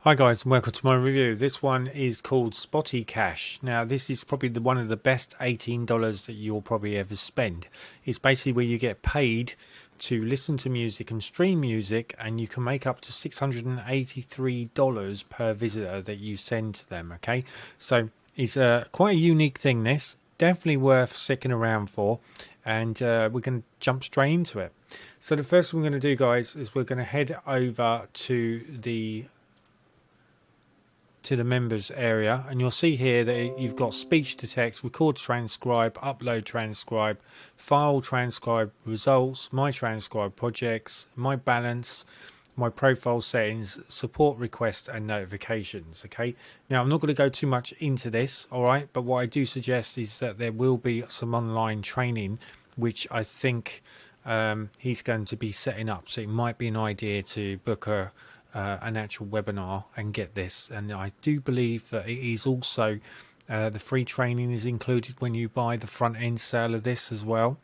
Hi guys and welcome to my review. This one is called Spotty Cash. Now this is probably one of the best $18 that you'll probably ever spend. It's basically where you get paid to listen to music and stream music, and you can make up to $683 per visitor that you send to them. Okay, so it's quite a unique thing. This definitely worth sticking around for, and we're going to jump straight into it. So the first thing we're going to do, guys, is we're going to head over to the members area, and you'll see here that you've got speech to text, record transcribe, upload transcribe, file transcribe, results, my transcribe projects, my balance, my profile settings, support requests and notifications. Okay, now I'm not going to go too much into this, all right, but what I do suggest is that there will be some online training which I think he's going to be setting up, so it might be an idea to book an actual webinar and get this. And I do believe that it is also the free training is included when you buy the front end sale of this as well,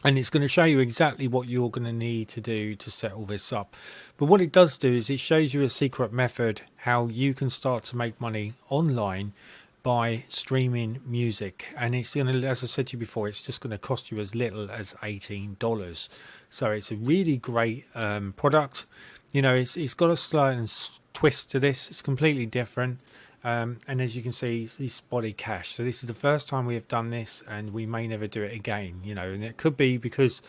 and it's going to show you exactly what you're going to need to do to set all this up. But what it does do is it shows you a secret method how you can start to make money online by streaming music, and it's going to, as I said to you before, it's just going to cost you as little as $18. So it's a really great product. You know, it's got a slight twist to this. It's completely different, and as you can see, it's Spotty Cash. So this is the first time we have done this, and we may never do it again. You know, and it could be because,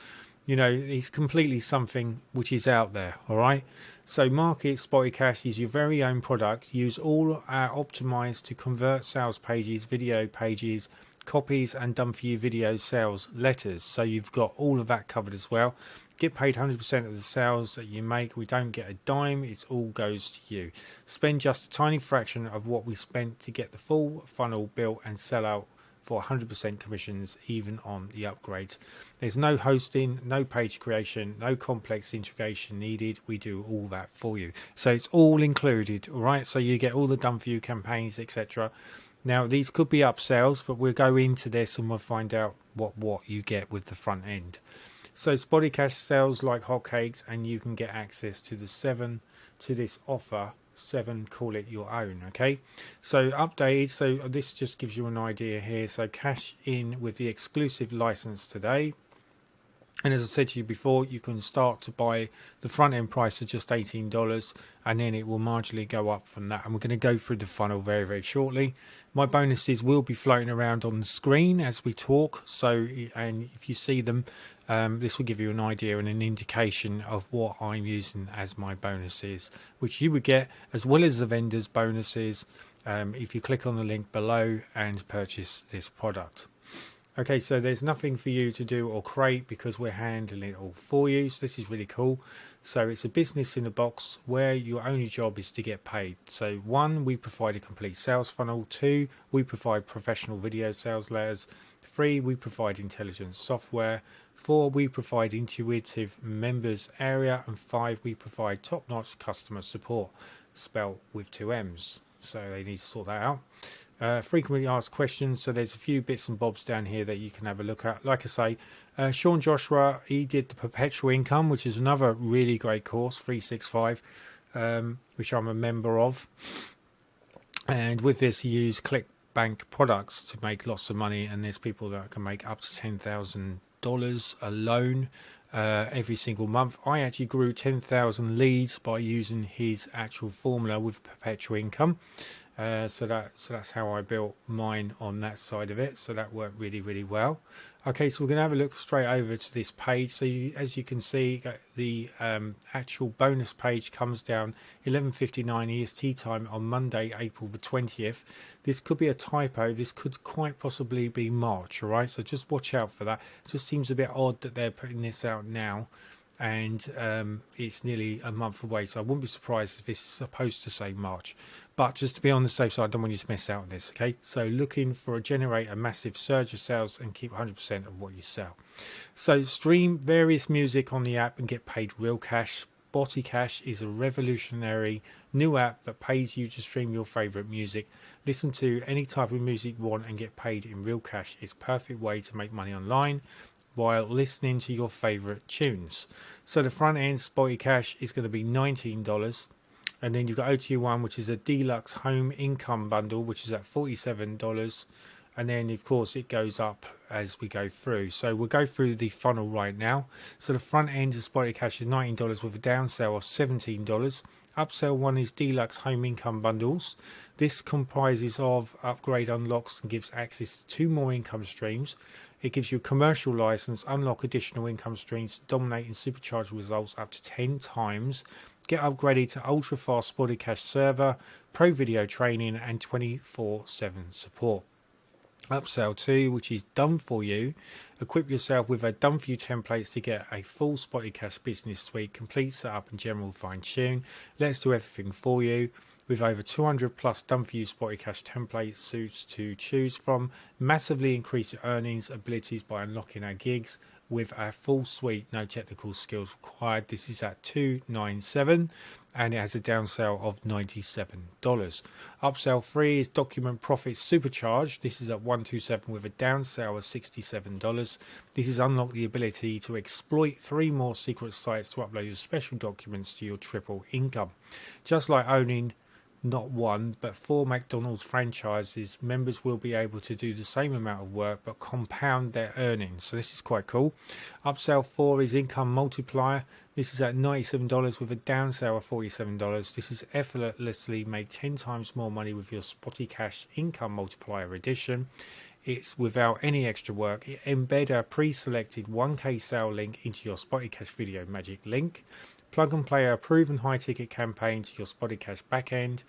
you know, it's completely something which is out there. All right, so market Spotty Cash is your very own product. Use all our optimized to convert sales pages, video pages, copies, and done for you video sales letters. So you've got all of that covered as well. Get paid 100% of the sales that you make. We don't get a dime. It all goes to you. Spend just a tiny fraction of what we spent to get the full funnel built and sell out for 100% commissions, even on the upgrades. There's no hosting, no page creation, no complex integration needed. We do all that for you. So it's all included, all right? So you get all the done for you campaigns, etc. Now these could be upsells, but we'll go into this and we'll find out what you get with the front end. So Spotty Cash sells like hotcakes, and you can get access to this offer 7, call it your own. Okay, so updated, so this just gives you an idea here. So cash in with the exclusive license today. And as I said to you before, you can start to buy the front end price of just $18, and then it will marginally go up from that. And we're going to go through the funnel very, very shortly. My bonuses will be floating around on the screen as we talk. So, and if you see them, this will give you an idea and an indication of what I'm using as my bonuses, which you would get as well as the vendors' bonuses if you click on the link below and purchase this product. Okay, so there's nothing for you to do or create because we're handling it all for you. So this is really cool. So it's a business in a box where your only job is to get paid. So 1, we provide a complete sales funnel. 2, we provide professional video sales letters. 3, we provide intelligent software. 4, we provide intuitive members area. And 5, we provide top-notch customer support, spelled with 2 M's. So they need to sort that out. Frequently asked questions, so there's a few bits and bobs down here that you can have a look at. Like I say, Sean Joshua, he did the perpetual income, which is another really great course, 365, which I'm a member of. And with this, he used ClickBank products to make lots of money, and there's people that can make up to $10,000 alone every single month. I actually grew 10,000 leads by using his actual formula with perpetual income. So that's how I built mine on that side of it. So that worked really, really well. Okay, so we're going to have a look straight over to this page. So as you can see, the actual bonus page comes down 11:59 EST time on Monday, April the 20th. This could be a typo. This could quite possibly be March. All right, so just watch out for that. It just seems a bit odd that they're putting this out now, and it's nearly a month away, so I wouldn't be surprised if this is supposed to say March. But just to be on the safe side, I don't want you to miss out on this. Okay, so looking for generate a massive surge of sales and keep 100% of what you sell. So stream various music on the app and get paid real cash. Spotty Cash is a revolutionary new app that pays you to stream your favorite music, listen to any type of music you want, and get paid in real cash. It's a perfect way to make money online while listening to your favorite tunes. So the front end Spotty Cash is going to be $19. And then you've got OTU1, which is a deluxe home income bundle, which is at $47. And then, of course, it goes up as we go through. So we'll go through the funnel right now. So the front end of Spotty Cash is $19 with a downsell of $17. Upsell one is deluxe home income bundles. This comprises of upgrade unlocks and gives access to 2 more income streams. It gives you a commercial license, unlock additional income streams, to dominate and supercharge results up to 10 times. Get upgraded to ultra fast Spotty Cash server, pro video training, and 24/7 support. Upsell 2, which is done for you. Equip yourself with a done for you templates to get a full Spotty Cash business suite, complete setup and general fine tune. Let's do everything for you. With over 200 plus done for you Spotty Cash template suits to choose from, massively increase your earnings abilities by unlocking our gigs with our full suite, no technical skills required. This is at $297 and it has a downsell of $97. Upsell 3 is document profits supercharged. This is at $127 with a downsell of $67. This is unlock the ability to exploit 3 more secret sites to upload your special documents to your triple income. Just like owning not 1 but 4 McDonald's franchises, members will be able to do the same amount of work but compound their earnings. So this is quite cool. Upsell 4 is income multiplier. This is at $97 with a downsell of $47. This is effortlessly make 10 times more money with your Spotty Cash income multiplier edition. It's without any extra work. Embed a pre-selected 1K sale link into your Spotty Cash video magic link. Plug and play a proven high ticket campaign to your Spotty Cash backend.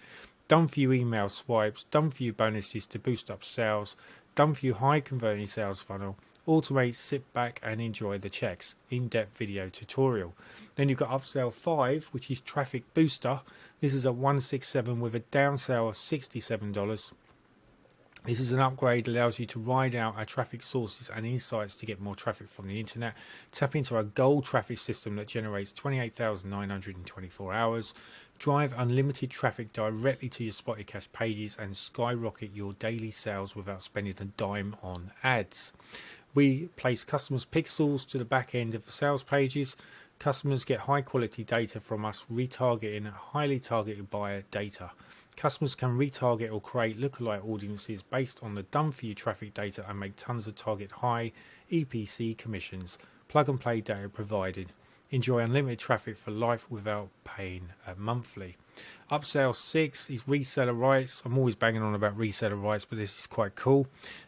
Done for you email swipes. Done for you bonuses to boost up sales. Done for you high converting sales funnel. Automate, sit back and enjoy the checks. In-depth video tutorial. Then you've got upsell 5, which is traffic booster. This is at $167 with a downsell of $67. This is an upgrade that allows you to ride out our traffic sources and insights to get more traffic from the internet. Tap into our gold traffic system that generates 28,924 hours. Drive unlimited traffic directly to your Spotty Cash pages and skyrocket your daily sales without spending a dime on ads. We place customers' pixels to the back end of the sales pages. Customers get high quality data from us, retargeting highly targeted buyer data. Customers can retarget or create lookalike audiences based on the done for you traffic data and make tons of target high EPC commissions. Plug and play data provided. Enjoy unlimited traffic for life without paying monthly. Upsell 6 is reseller rights. I'm always banging on about reseller rights, but this is quite cool.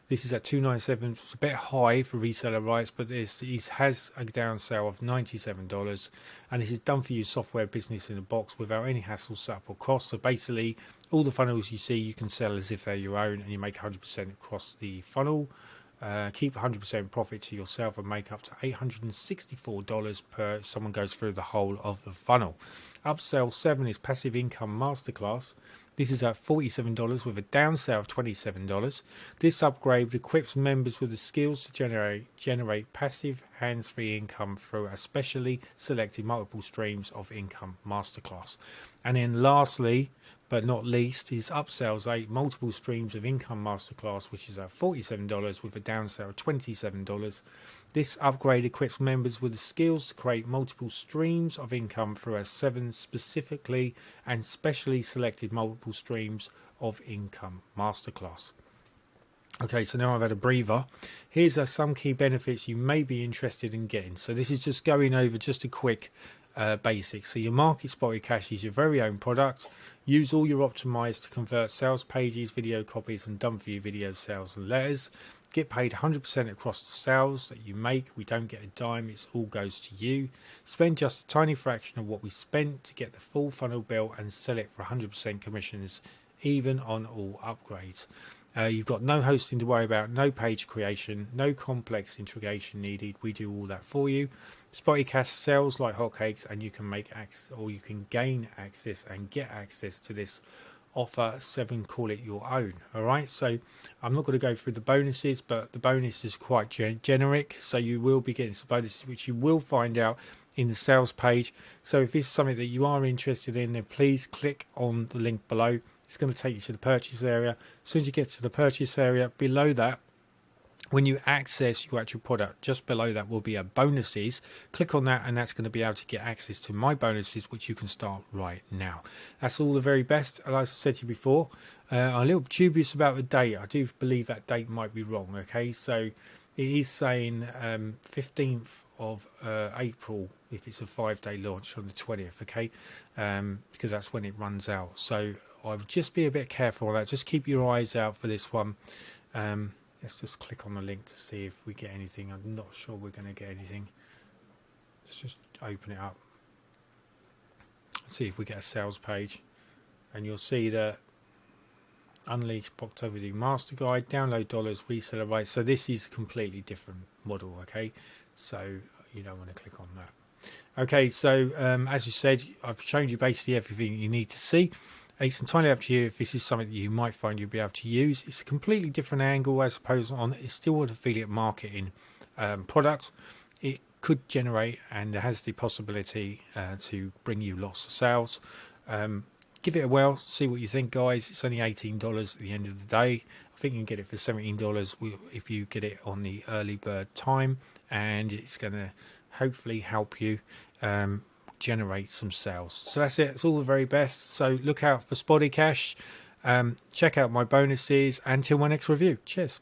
This is at $297. It's a bit high for reseller rights, but this has a downsell of $97. And this is done for you software business in a box without any hassle, setup or cost. So basically, all the funnels you see, you can sell as if they're your own, and you make 100% across the funnel. Keep 100% profit to yourself and make up to $864 per if someone goes through the whole of the funnel. Upsell 7 is passive income masterclass. This is at $47 with a downsell of $27. This upgrade equips members with the skills to generate passive hands-free income through a specially selected multiple streams of income masterclass. And then lastly, but not least, is Upsells 8 multiple streams of income masterclass, which is at $47 with a downsell of $27. This upgrade equips members with the skills to create multiple streams of income through a 7 specifically and specially selected multiple streams of income masterclass. Okay, so now I've had a breather. Here's some key benefits you may be interested in getting. So this is just going over just a quick basics. So your market Spotty Cash is your very own product. Use all your optimized to convert sales pages, video copies and done for you video sales and letters. Get paid 100% across the sales that you make. We don't get a dime, it all goes to you. Spend just a tiny fraction of what we spent to get the full funnel built and sell it for 100% commissions, even on all upgrades. You've got no hosting to worry about, no page creation, no complex integration needed. We do all that for you. Spotty Cash sells like hotcakes, and you can make access, or you can gain access and get access to this offer 7, call it your own. All right, so I'm not going to go through the bonuses, but the bonus is quite generic. So you will be getting some bonuses, which you will find out in the sales page. So if this is something that you are interested in, then please click on the link below. It's going to take you to the purchase area. As soon as you get to the purchase area, below that when you access your actual product, just below that will be a bonuses. Click on that, and that's going to be able to get access to my bonuses, which you can start right now. That's all the very best. As I said to you before, I'm a little dubious about the date. I do believe that date might be wrong. Okay, so it is saying 15th of April if it's a 5-day launch on the 20th. Okay, because that's when it runs out. So I would just be a bit careful on that. Just keep your eyes out for this one. Let's just click on the link to see if we get anything. I'm not sure we're going to get anything. Let's just open it up. See if we get a sales page. And you'll see that Unleash Productivity Master Guide, download dollars, reseller rates. So this is a completely different model, okay? So you don't want to click on that. Okay, so as you said, I've shown you basically everything you need to see. It's entirely up to you if this is something that you might find you'll be able to use. It's a completely different angle as opposed on. It's still an affiliate marketing product. It could generate and it has the possibility to bring you lots of sales. Give it a whirl, see what you think, guys. It's only $18 at the end of the day. I think you can get it for $17 if you get it on the early bird time, and it's going to hopefully help you generate some sales. So that's it. It's all the very best. So look out for Spotty Cash. Check out my bonuses. Until my next review. Cheers.